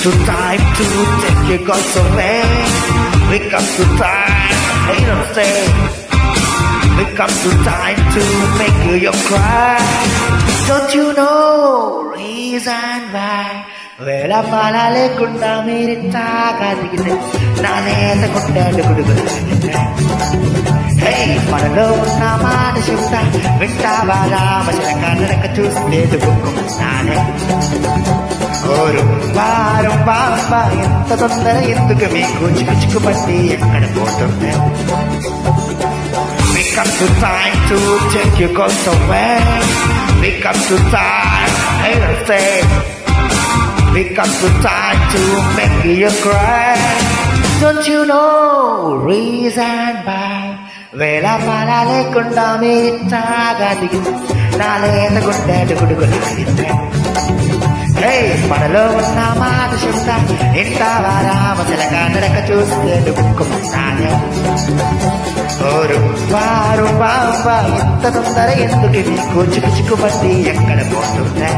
to time to take your guts away. We come to time, hey don't stay. We come to time to make you cry. Don't you know reason why? వేళ పాల లేకుండా మీరింటాగా దిగితే నానేత కొట్టాడు గుడుగులు హే మనలో ఉన్న మాట చెప్తా వింటావా రామచరక నడక చూస్తే దుఃఖుకున్నానే ఓరు వారు బాబా ఎంత తొందర ఎందుకు మీకు చిక్కు పట్టి ఎక్కడ పోతుందే We come to time to take your guns away. We come to time, hey don't stay. We come to time to make you cry. Don't you know reason why? వేళ పాల లేకుండా మీరింటాగా దిగి నాలేత గుండెలు గుడుగులు హే మనలో ఉన్న మాట చెప్తా ఇంటావా రామచలక నడక చూస్తే దుఃఖుకున్నానే ఓరు వారు బాబా ఎంత తొందర ఎందుకు మీకు చిక్కు పట్టి ఎక్కడ పోతుందే